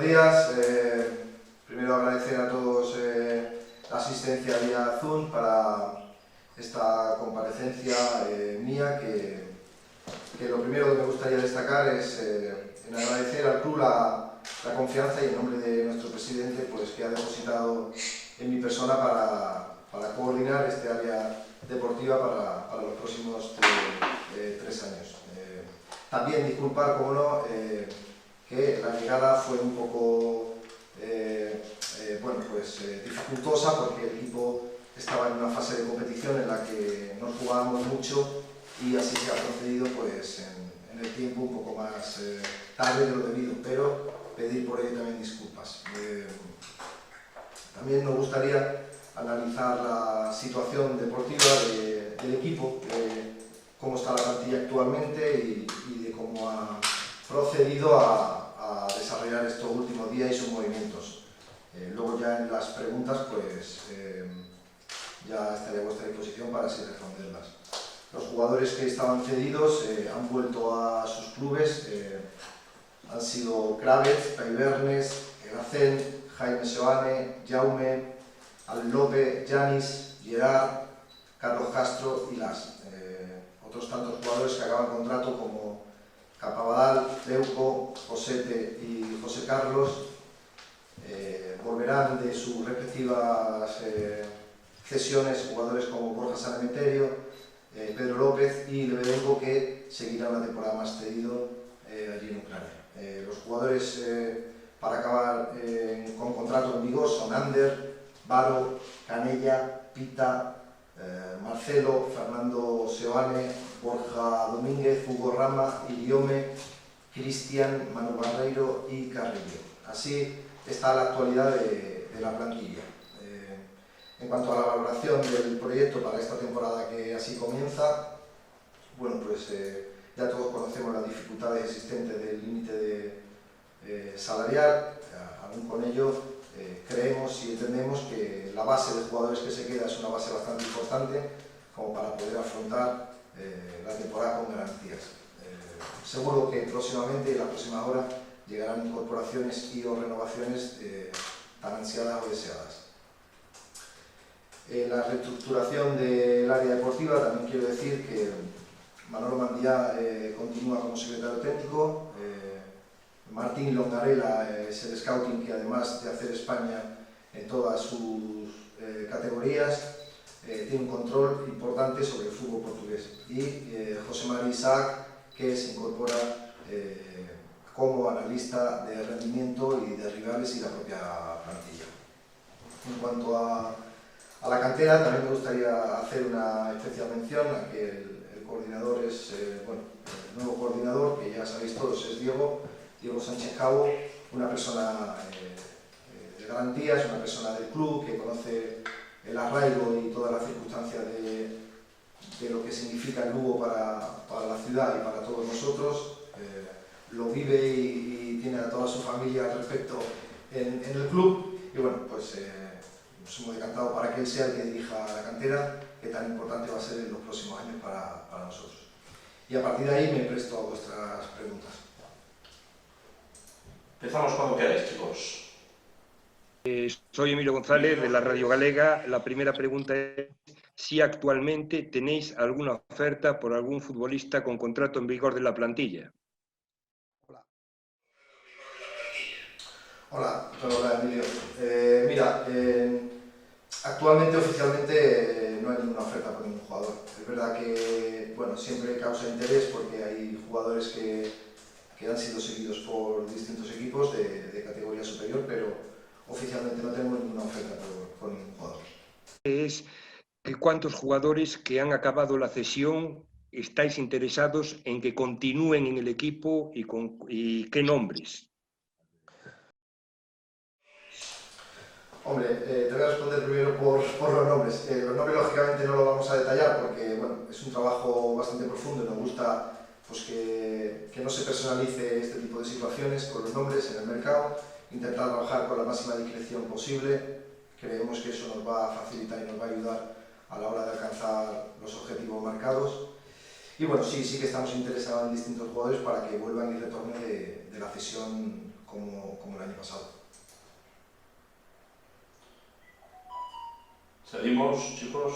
Buenos días. Primero agradecer a todos la asistencia vía Zoom para esta comparecencia mía, que lo primero que me gustaría destacar es en agradecer al club la confianza y en nombre de nuestro presidente pues, que ha depositado en mi persona para coordinar este área deportiva para los próximos 3 años. También disculpar, como no, que la llegada fue un poco dificultosa porque el equipo estaba en una fase de competición en la que no jugábamos mucho y así se ha procedido pues, en el tiempo un poco más tarde de lo debido, pero pedir por ello también disculpas. También nos gustaría analizar la situación deportiva del equipo, cómo está la plantilla actualmente y de cómo ha procedido a desarrollar estos últimos días y sus movimientos. Luego ya en las preguntas pues ya estaré a vuestra disposición para así responderlas. Los jugadores que estaban cedidos han vuelto a sus clubes, han sido Kravets, Paibernes, Gacén, Jaime Seoane, Jaume, Al López, Yanis, Gerard, Carlos Castro y Las. Otros tantos jugadores que acaban contrato como Capabadal, Leuco, Josete y José Carlos volverán de sus respectivas cesiones jugadores como Borja Sanemeterio, Pedro López y Lebedenko, que seguirán la temporada más cedido allí en Ucrania. Los jugadores para acabar con contrato en vigor son Ander, Varo, Canella, Pita, Marcelo, Fernando Seoane, Borja Domínguez, Hugo Rama, Iliome, Cristian, Manu Barreiro y Carrillo. Así está la actualidad de la plantilla. En cuanto a la valoración del proyecto para esta temporada que así comienza, bueno, pues ya todos conocemos las dificultades existentes del límite salarial. Aún con ello, creemos y entendemos que la base de jugadores que se queda es una base bastante importante como para poder afrontar la temporada con garantías. Seguro que próximamente, en las próximas horas, llegarán incorporaciones y o renovaciones tan ansiadas o deseadas. La reestructuración del área deportiva, también quiero decir que Manolo Mandía continúa como secretario técnico, Martín Longarela es el scouting que además de hacer España en todas sus categorías, tiene un control importante sobre el fútbol portugués, y José María Isaac, que se incorpora como analista de rendimiento y de rivales y la propia plantilla. En cuanto a la cantera, también me gustaría hacer una especial mención a que el coordinador es, el nuevo coordinador, que ya sabéis todos, es Diego Sánchez Cabo, una persona de garantías, una persona del club que conoce el arraigo y todas las circunstancias de lo que significa el Lugo para la ciudad y para todos nosotros. Lo vive y tiene a toda su familia al respecto en el club, y bueno, pues nos hemos decantado para que él sea el que dirija la cantera, que tan importante va a ser en los próximos años para nosotros. Y a partir de ahí me presto a vuestras preguntas. Empezamos cuando queráis, chicos. Soy Emilio González, de la Radio Galega. La primera pregunta es si actualmente tenéis alguna oferta por algún futbolista con contrato en vigor de la plantilla. Hola Emilio. Mira, actualmente oficialmente no hay ninguna oferta por ningún jugador. Es verdad que siempre causa interés porque hay jugadores que han sido seguidos por distintos equipos de categoría superior, pero oficialmente no tenemos ninguna oferta por ningún jugador. ¿Cuántos jugadores que han acabado la cesión estáis interesados en que continúen en el equipo y qué nombres? Hombre, te voy a responder primero por los nombres. Los nombres lógicamente no los vamos a detallar porque es un trabajo bastante profundo y nos gusta pues, que no se personalice este tipo de situaciones con los nombres en el mercado, intentar trabajar con la máxima discreción posible. Creemos que eso nos va a facilitar y nos va a ayudar a la hora de alcanzar los objetivos marcados. Y sí que estamos interesados en distintos jugadores para que vuelvan y retornen de la cesión como el año pasado. Seguimos, chicos.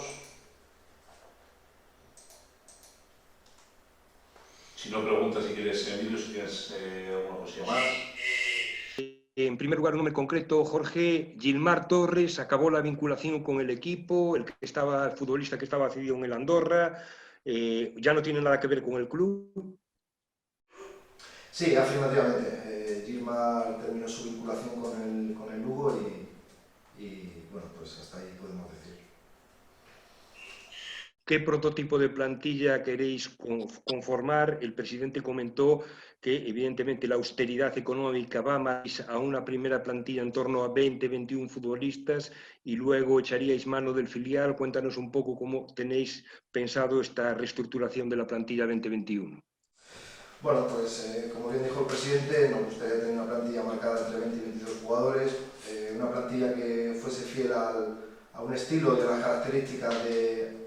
Si no, pregunta si quieres, Emilio, si tienes alguna cosilla más. En primer lugar, un nombre concreto, Jorge. Gilmar Torres acabó la vinculación con el equipo, el futbolista que estaba cedido en el Andorra, ya no tiene nada que ver con el club. Sí, afirmativamente. Gilmar terminó su vinculación con el Lugo y bueno, pues hasta ahí podemos decir. ¿Qué prototipo de plantilla queréis conformar? El presidente comentó que evidentemente la austeridad económica va más a una primera plantilla en torno a 20, 21 futbolistas y luego echaríais mano del filial. Cuéntanos un poco cómo tenéis pensado esta reestructuración de la plantilla 2021. Bueno, pues como bien dijo el presidente, nos gustaría tener una plantilla marcada entre 20 y 22 jugadores, una plantilla que fuese fiel a un estilo y a las características de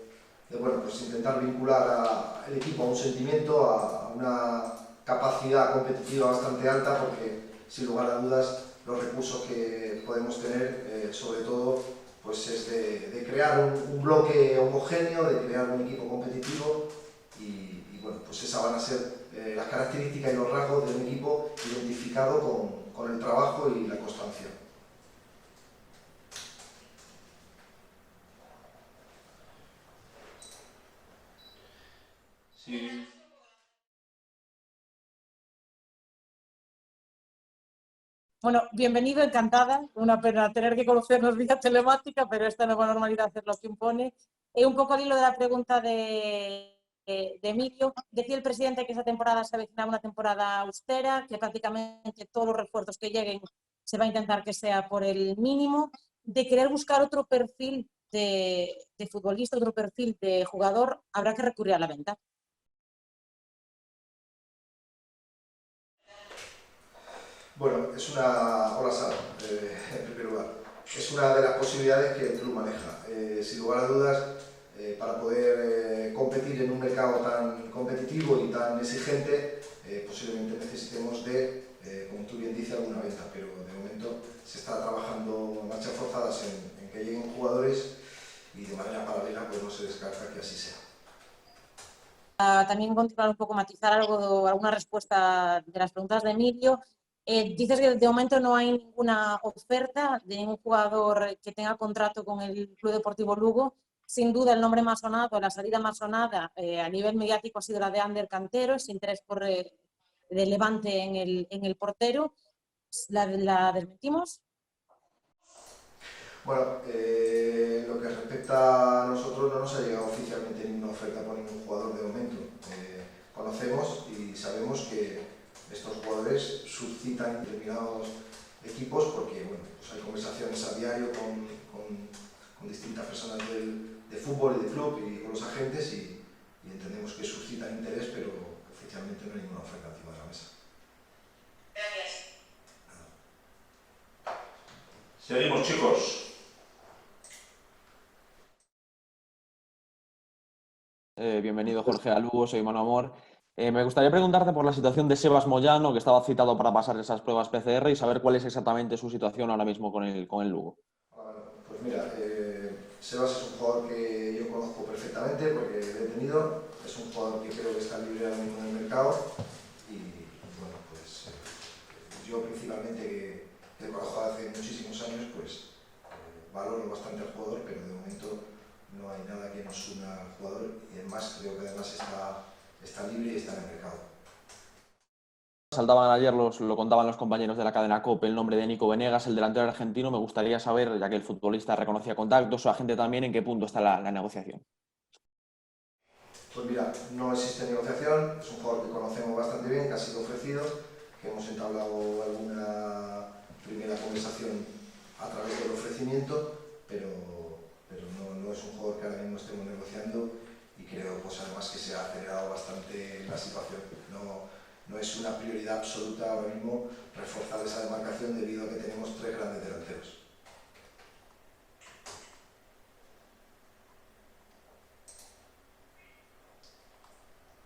bueno, pues intentar vincular al equipo a un sentimiento, a una capacidad competitiva bastante alta, porque sin lugar a dudas los recursos que podemos tener, sobre todo, pues es de crear un bloque homogéneo, de crear un equipo competitivo y bueno, pues esas van a ser las características y los rasgos de un equipo identificado con el trabajo y la constancia. Sí. Bueno, bienvenido, encantada. Una pena tener que conocernos vía telemática, pero esta nueva normalidad es lo que impone. Un poco al hilo de la pregunta de Emilio, decía el presidente que esa temporada se avecinaba una temporada austera, que prácticamente todos los refuerzos que lleguen se va a intentar que sea por el mínimo, de querer buscar otro perfil de futbolista, otro perfil de jugador, habrá que recurrir a la venta. Bueno, hola Sara, en primer lugar. Es una de las posibilidades que el club maneja. Sin lugar a dudas, para poder competir en un mercado tan competitivo y tan exigente, posiblemente necesitemos como tú bien dices, alguna venta, pero de momento se está trabajando en marchas forzadas en que lleguen jugadores y de manera paralela pues no se descarta que así sea. También continuar un poco, matizar alguna respuesta de las preguntas de Emilio. Dices que de momento no hay ninguna oferta de ningún jugador que tenga contrato con el Club Deportivo Lugo. Sin duda el nombre más sonado, la salida más sonada a nivel mediático ha sido la de Ander Cantero, ese interés de Levante en el portero. ¿La desmentimos? Bueno, lo que respecta a nosotros no nos ha llegado oficialmente ninguna oferta por ningún jugador de momento. Conocemos y sabemos que estos jugadores suscitan determinados equipos porque bueno, pues hay conversaciones a diario con distintas personas de fútbol y de club y con los agentes y entendemos que suscitan interés, pero oficialmente no hay ninguna oferta encima de la mesa. Seguimos, chicos. Bienvenido, Jorge, a Lugo, soy Manu Amor. Me gustaría preguntarte por la situación de Sebas Moyano, que estaba citado para pasar esas pruebas PCR y saber cuál es exactamente su situación ahora mismo con el Lugo. Bueno, pues mira, Sebas es un jugador que yo conozco perfectamente porque lo he tenido, es un jugador que creo que está libre ahora mismo en el mercado y bueno, pues yo principalmente que le conozco hace muchísimos años, pues valoro bastante al jugador, pero de momento no hay nada que nos una al jugador y además creo que además está libre y está en el mercado. Saltaban ayer, lo contaban los compañeros de la cadena COPE, el nombre de Nico Venegas, el delantero argentino. Me gustaría saber, ya que el futbolista reconocía contactos, su agente también, en qué punto está la negociación. Pues mira, no existe negociación, es un jugador que conocemos bastante bien, que ha sido ofrecido, que hemos entablado alguna primera conversación a través del ofrecimiento, pero no es un jugador que ahora mismo estemos negociando y creo pues además que se ha acelerado bastante la situación. No es una prioridad absoluta ahora mismo reforzar esa demarcación debido a que tenemos 3 grandes delanteros.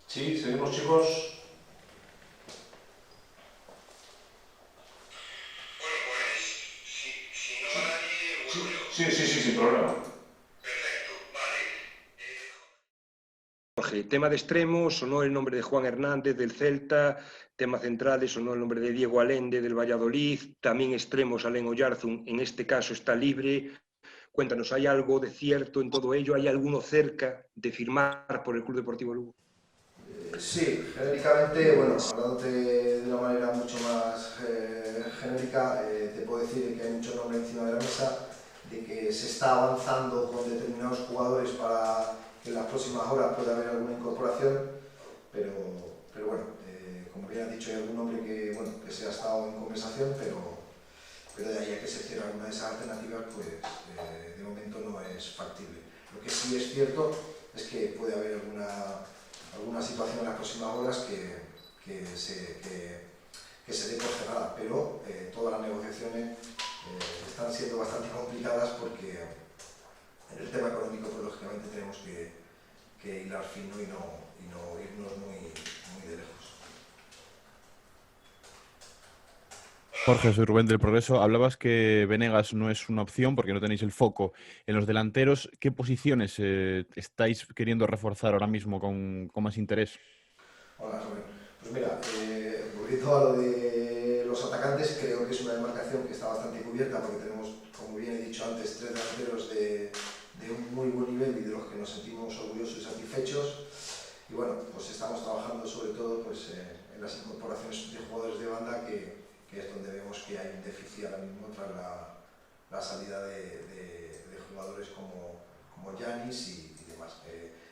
Sí, seguimos, chicos. Sí, sin problema. Jorge, tema de extremos, sonó el nombre de Juan Hernández del Celta, tema centrales, sonó el nombre de Diego Allende del Valladolid, también extremos Alen Oyarzún, en este caso está libre. Cuéntanos, ¿hay algo de cierto en todo ello? ¿Hay alguno cerca de firmar por el Club Deportivo Lugo? Sí, genéricamente, bueno, hablándote de una manera mucho más genérica, te puedo decir que hay mucho nombre encima de la mesa, de que se está avanzando con determinados jugadores para que en las próximas horas pueda haber alguna incorporación, pero bueno, como bien has dicho, hay algún nombre que, bueno, que se ha estado en conversación, pero de ahí a que se cierre alguna de esas alternativas, pues de momento no es factible. Lo que sí es cierto es que puede haber alguna situación en las próximas horas que se dé por cerrada, pero todas las negociaciones están siendo bastante complicadas porque en el tema económico, pues lógicamente tenemos que hilar fino y no irnos muy de lejos. Jorge, soy Rubén del Progreso. Hablabas que Venegas no es una opción porque no tenéis el foco en los delanteros. ¿Qué posiciones estáis queriendo reforzar ahora mismo con más interés? Hola, Rubén. Pues mira, volviendo a lo de los atacantes, creo que es una demarcación que está bastante cubierta porque tenemos, como bien he dicho antes, 3 delanteros de un muy buen nivel y de los que nos sentimos orgullosos y satisfechos. Y bueno, pues estamos trabajando sobre todo pues, en las incorporaciones de jugadores de banda que es donde vemos que hay un déficit ahora mismo tras la salida de jugadores como Yanis y demás.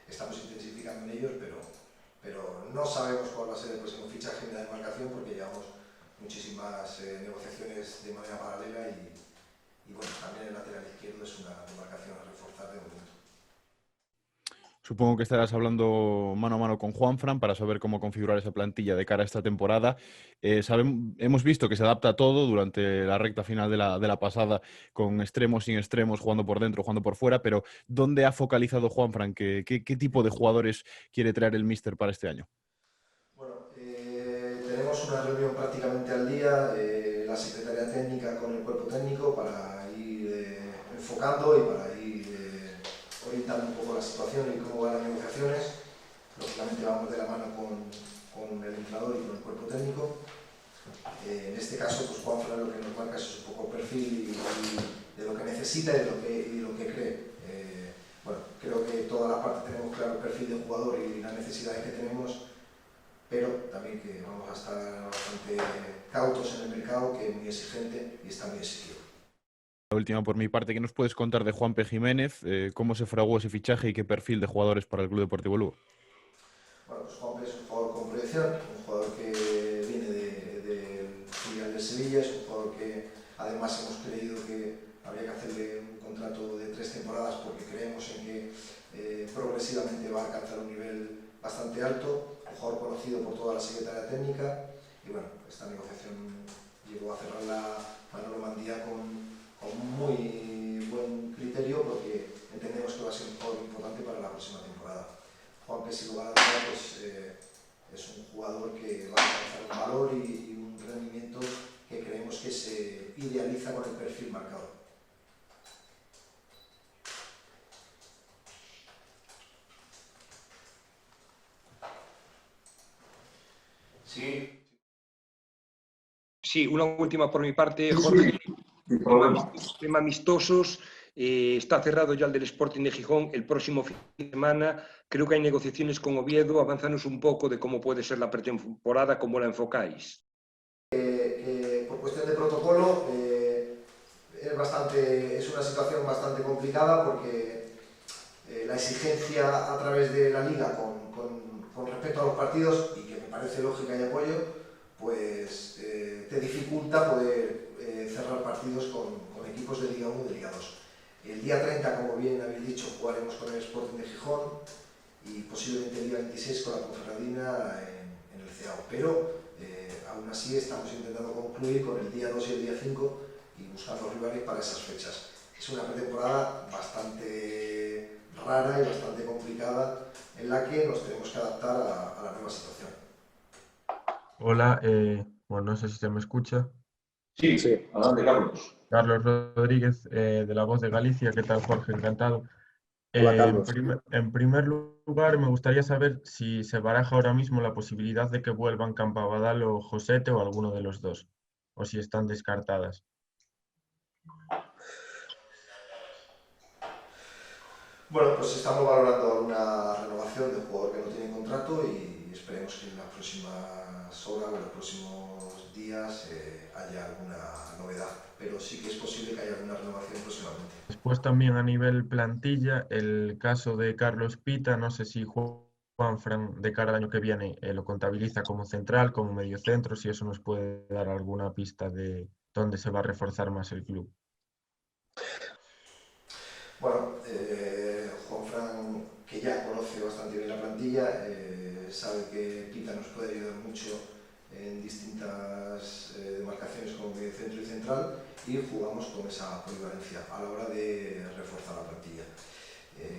Estamos intensificando en ellos, pero no sabemos cuál va a ser el próximo fichaje en la demarcación porque llevamos muchísimas negociaciones de manera paralela y bueno, también el lateral izquierdo es una demarcación a reforzar de momento. Supongo que estarás hablando mano a mano con Juanfran para saber cómo configurar esa plantilla de cara a esta temporada. Hemos visto que se adapta a todo durante la recta final de la pasada, con extremos, sin extremos, jugando por dentro, jugando por fuera, pero ¿dónde ha focalizado Juanfran? ¿Qué tipo de jugadores quiere traer el míster para este año? Bueno, tenemos una reunión prácticamente al día, la Secretaría Técnica con el cuerpo técnico para ir enfocando y para ir orientando un poco la situación y cómo van las negociaciones. Lógicamente vamos de la mano con el entrenador y con el cuerpo técnico. En este caso, pues Juanfran lo que nos marca es un poco el perfil y de lo que necesita y de lo que cree. Bueno, creo que todas las partes tenemos claro el perfil del jugador y las necesidades que tenemos, pero también que vamos a estar bastante cautos en el mercado, que es muy exigente y está muy exigido. La última por mi parte, ¿qué nos puedes contar de Juanpe Jiménez? ¿Cómo se fraguó ese fichaje y qué perfil de jugadores para el Club Deportivo Lugo? Bueno, pues Juanpe es un jugador con proyección, un jugador que viene del filial de Sevilla, es un jugador que además hemos creído que habría que hacerle un contrato de 3 temporadas porque creemos en que progresivamente va a alcanzar un nivel bastante alto, un jugador conocido por toda la Secretaría Técnica y bueno, esta negociación llegó a cerrarla Manolo Mandía con muy buen criterio porque entendemos que va a ser un jugador importante para la próxima temporada. Juanpe, sin lugar a dudas, pues, es un jugador que va a alcanzar un valor y un rendimiento que creemos que se idealiza con el perfil marcado. Sí, una última por mi parte, Jorge. Tema amistosos, está cerrado ya el del Sporting de Gijón el próximo fin de semana. Creo que hay negociaciones con Oviedo. Avanzanos un poco de cómo puede ser la pretemporada, cómo la enfocáis. Por cuestión de protocolo, es una situación bastante complicada porque la exigencia a través de la liga con respecto a los partidos, y que me parece lógica y apoyo, pues te dificulta poder cerrar partidos con equipos de Liga 1 y de Liga 2. El día 30, como bien habéis dicho, jugaremos con el Sporting de Gijón y posiblemente el día 26 con la Ponferradina en el CEAO, pero aún así estamos intentando concluir con el día 2 y el día 5 y buscar los rivales para esas fechas. Es una pretemporada bastante rara y bastante complicada en la que nos tenemos que adaptar a la nueva situación. Hola, bueno, no sé si se me escucha. Sí, Sí. adelante, Carlos. Carlos Rodríguez, de La Voz de Galicia. ¿Qué tal, Jorge? Encantado. Hola, Carlos. En primer lugar, me gustaría saber si se baraja ahora mismo la posibilidad de que vuelvan Campabadal o Josete o alguno de los dos, o si están descartadas. Bueno, pues estamos valorando alguna renovación de jugador que no tiene contrato y esperemos que en las próximas horas o en los próximos días haya alguna novedad, pero sí que es posible que haya alguna renovación próximamente. Después también a nivel plantilla, el caso de Carlos Pita, no sé si Juanfran de cara al año que viene lo contabiliza como central, como mediocentro, si eso nos puede dar alguna pista de dónde se va a reforzar más el club. Bueno, Juanfran, que ya conoce bastante bien la plantilla, sabe que Pita nos puede ayudar mucho en distintas demarcaciones como mediocentro y central, y jugamos con esa polivalencia a la hora de reforzar la plantilla.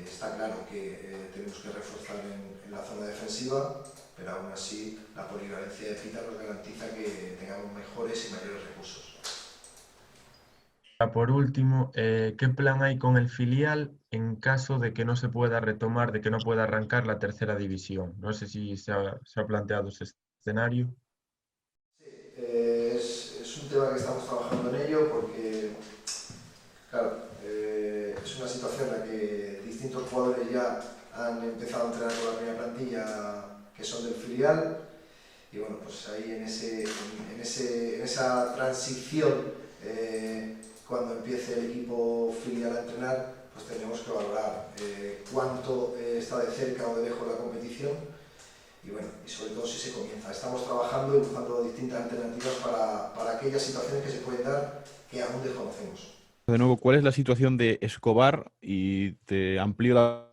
Está claro que tenemos que reforzar en la zona defensiva, pero aún así la polivalencia de Pita nos garantiza que tengamos mejores y mayores recursos. Por último, ¿qué plan hay con el filial en caso de que no se pueda retomar, de que no pueda arrancar la tercera división? No sé si se ha planteado ese escenario. Es un tema que estamos trabajando en ello porque, claro, es una situación en la que distintos jugadores ya han empezado a entrenar con la primera plantilla que son del filial, y bueno, pues ahí en esa transición, cuando empiece el equipo filial a entrenar, pues tenemos que valorar cuánto está de cerca o de lejos la competición y bueno, y sobre todo si se comienza. Estamos trabajando y buscando distintas alternativas para aquellas situaciones que se pueden dar que aún desconocemos. De nuevo, ¿cuál es la situación de Escobar? Y te amplío la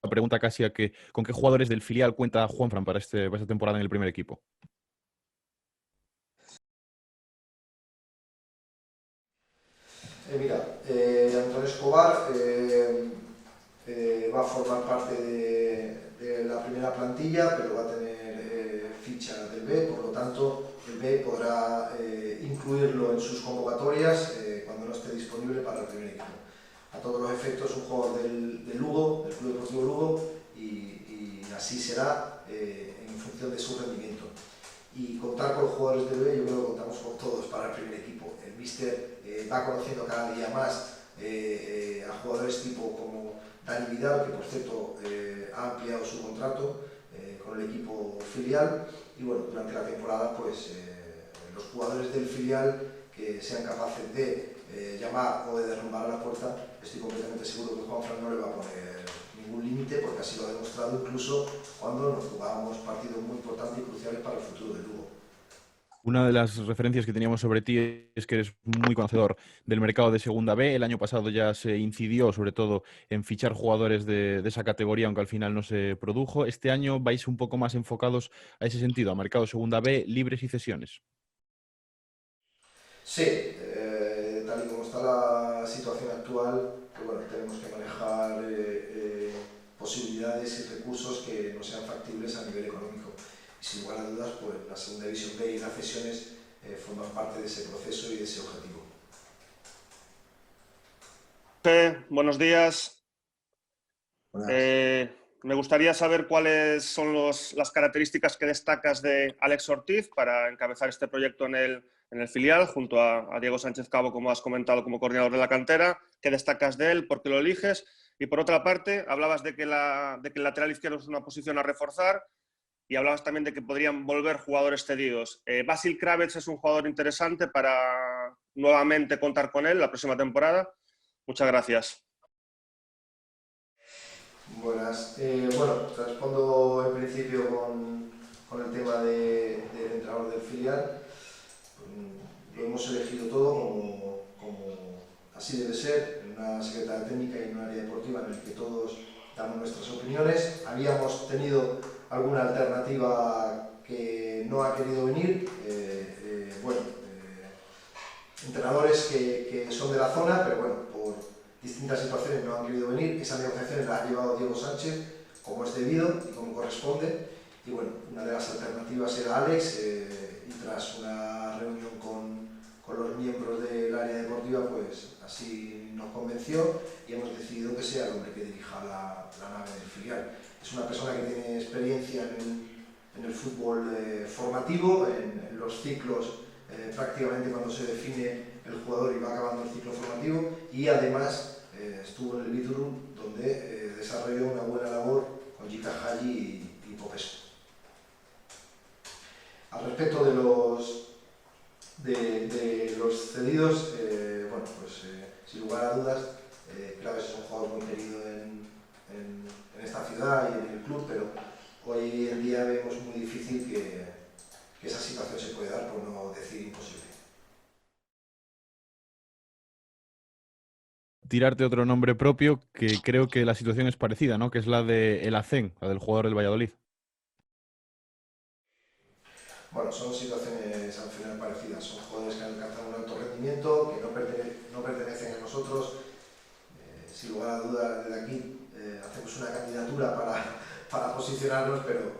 pregunta casi a que ¿con qué jugadores del filial cuenta Juanfran para esta temporada en el primer equipo? Mira, Antonio Escobar va a formar parte de la primera plantilla, pero va a tener ficha del B, por lo tanto el B podrá incluirlo en sus convocatorias cuando no esté disponible para el primer equipo. A todos los efectos es un jugador del Lugo, del Club Deportivo Lugo, y así será en función de su rendimiento. Y contar con los jugadores del B, yo creo que contamos con todos para el primer equipo. El míster va conociendo cada día más a jugadores tipo como Dani Vidal, que por cierto ha ampliado su contrato con el equipo filial, y bueno, durante la temporada pues los jugadores del filial que sean capaces de llamar o de derrumbar a la puerta, estoy completamente seguro que Juanfran no le va a poner ningún límite, porque así lo ha demostrado incluso cuando nos jugábamos partidos muy importantes y cruciales para el futuro del Lugo. Una de las referencias que teníamos sobre ti es que eres muy conocedor del mercado de Segunda B. El año pasado ya se incidió sobre todo en fichar jugadores de esa categoría, aunque al final no se produjo. Este año vais un poco más enfocados a ese sentido, a mercado Segunda B, libres y cesiones. Sí, tal y como está la situación actual, pues bueno, tenemos que manejar posibilidades y recursos que no sean factibles a nivel económico. Y sin lugar a dudas, pues la Segunda División B y las cesiones forman parte de ese proceso y de ese objetivo. Buenos días. Buenas. Me gustaría saber cuáles son las características que destacas de Alex Ortiz para encabezar este proyecto en el filial, junto a Diego Sánchez Cabo, como has comentado, como coordinador de la cantera. ¿Qué destacas de él? ¿Por qué lo eliges? Y por otra parte, hablabas de que el lateral izquierdo es una posición a reforzar y hablabas también de que podrían volver jugadores cedidos. Vasil Kravets es un jugador interesante para nuevamente contar con él la próxima temporada. Muchas gracias. Buenas. Bueno, respondo en principio con el tema del entrenador del filial. Lo hemos elegido todo como así debe ser, en una secretaría técnica y en un área deportiva en el que todos damos nuestras opiniones. Habíamos tenido alguna alternativa que no ha querido venir. Entrenadores que son de la zona, pero bueno, por distintas situaciones no han querido venir. Esas negociaciones las ha llevado Diego Sánchez, como es debido y como corresponde. Y bueno, una de las alternativas era Alex, y tras una reunión con los miembros deportiva pues así nos convenció y hemos decidido que sea el hombre que dirija la nave del filial. Es una persona que tiene experiencia en el fútbol formativo, en los ciclos, prácticamente cuando se define el jugador y va acabando el ciclo formativo, y además estuvo en el Biturum, donde desarrolló una buena labor con Jika Haji y Popescu. Al respecto de los cedidos, bueno, pues sin lugar a dudas, Claves es un jugador muy querido en esta ciudad y en el club, pero hoy en día vemos muy difícil que esa situación se pueda dar, por no decir imposible. Tirarte otro nombre propio, que creo que la situación es parecida, ¿no? Que es la de El Hacén, la del jugador del Valladolid. Bueno, son situaciones al final parecidas, son jugadores que han alcanzado un alto rendimiento, que no pertenecen a nosotros. Sin lugar a dudas, desde aquí hacemos una candidatura para posicionarnos, pero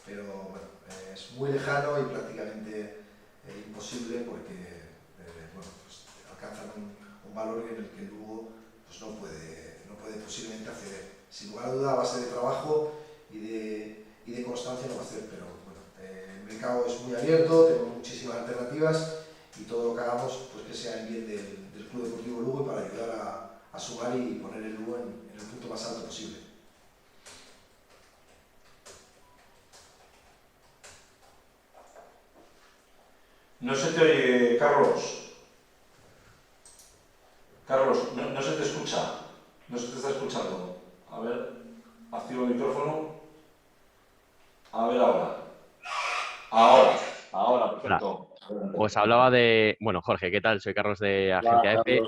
bueno, es muy lejano y prácticamente imposible porque bueno, pues alcanzan un valor en el que luego pues no puede posiblemente acceder. Sin lugar a dudas, a base de trabajo y de constancia no va a hacer, pero bueno, el mercado es muy abierto, tenemos muchísimas alternativas y todo lo que hagamos pues que sea en bien del Club Deportivo Lugo y para ayudar a sumar y poner el Lugo en el punto más alto posible. No se te oye, Carlos. Carlos, no se te escucha. No se te está escuchando. A ver, activa el micrófono. A ver ahora. Ahora, perfecto. Os hablaba de... Bueno, Jorge, ¿qué tal? Soy Carlos de Agencia F.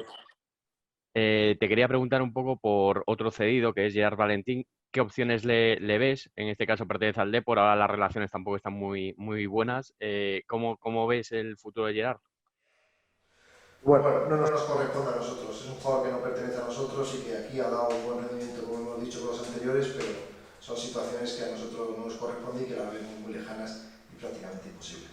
Te quería preguntar un poco por otro cedido, que es Gerard Valentín. ¿Qué opciones le ves? En este caso pertenece al Depor, ahora las relaciones tampoco están muy buenas. ¿Cómo ves el futuro de Gerard? Bueno, no nos corresponde a nosotros, es un jugador que no pertenece a nosotros y que aquí ha dado un buen rendimiento, como hemos dicho con los anteriores, pero son situaciones que a nosotros no nos corresponden y que las vemos muy lejanas y prácticamente imposibles.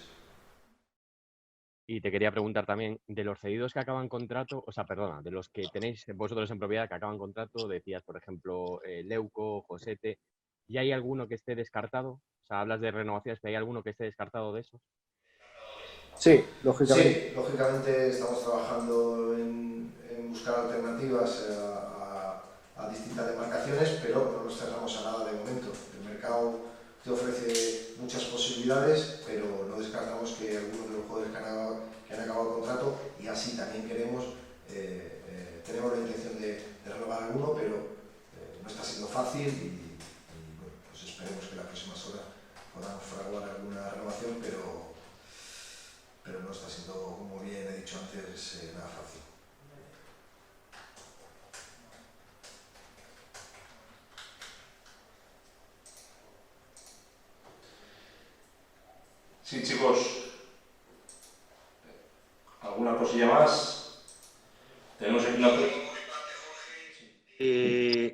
Y te quería preguntar también, de los cedidos que acaban contrato, o sea, perdona, de los que tenéis vosotros en propiedad que acaban contrato, decías, por ejemplo, Leuco, Josete, ¿y hay alguno que esté descartado? O sea, hablas de renovaciones, pero ¿hay alguno que esté descartado de esos? Sí, lógicamente estamos trabajando en buscar alternativas a distintas demarcaciones, pero no nos cerramos a nada de momento. El mercado te ofrece muchas posibilidades, pero no descartamos que algunos de los jugadores que han acabado contrato, y así también tenemos la intención de renovar alguno, pero no está siendo fácil y bueno, pues esperemos que en las próximas horas podamos fraguar alguna renovación, pero no está siendo, como bien he dicho antes, nada fácil. Sí, chicos. ¿Alguna cosilla más? Tenemos aquí una...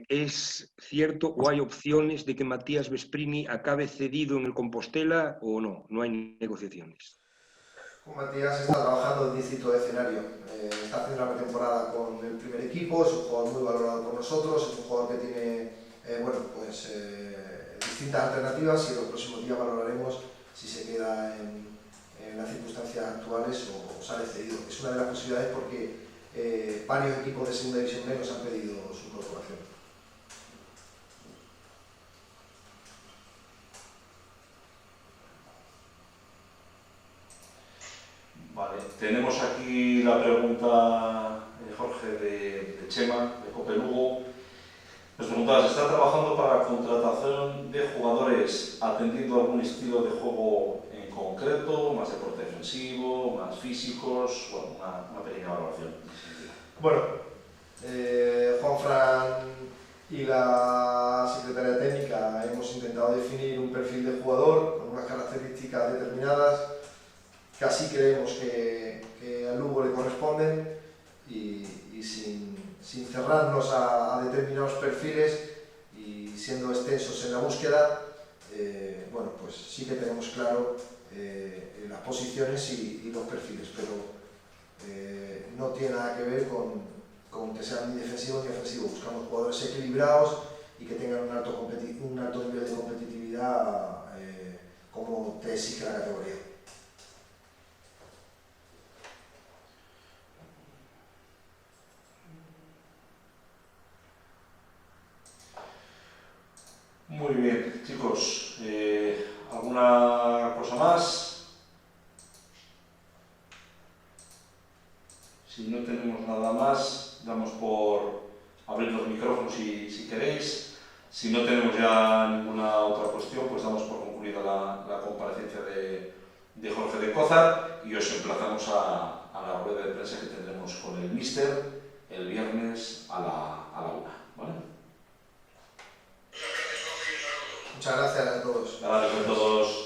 ¿Es cierto o hay opciones de que Matías Vesprini acabe cedido en el Compostela o no? No hay negociaciones. Matías está trabajando en distintos escenarios. Está haciendo la pretemporada con el primer equipo, es un jugador muy valorado por nosotros, es un jugador que tiene distintas alternativas y en los próximos días valoraremos si se queda en las circunstancias actuales o sale cedido. Es una de las posibilidades porque varios equipos de segunda división B nos han pedido su incorporación. Vale, tenemos aquí la pregunta, Jorge, de Chema, de Copelugo. Nos preguntaba, ¿se está trabajando para contratación de jugadores atendiendo a algún estilo de juego en concreto, más deporte defensivo, más físicos? Bueno, una pequeña valoración. Bueno, Juanfran y la Secretaría Técnica hemos intentado definir un perfil de jugador con unas características determinadas que así creemos que al Lugo le corresponden y sin cerrarnos a determinados perfiles y siendo extensos en la búsqueda, bueno, pues sí que tenemos claro las posiciones y los perfiles, pero no tiene nada que ver con que sean ni defensivos ni ofensivos. Buscamos jugadores equilibrados y que tengan un alto nivel de competitividad como te exige la categoría. Muy bien, chicos, ¿alguna cosa más? Si no tenemos nada más, damos por abrir los micrófonos si queréis. Si no tenemos ya ninguna otra cuestión, pues damos por concluida la comparecencia de Jorge de Cózar y os emplazamos a la rueda de prensa que tendremos con el míster el viernes a la 1, ¿vale? Muchas gracias a todos. Gracias a todos.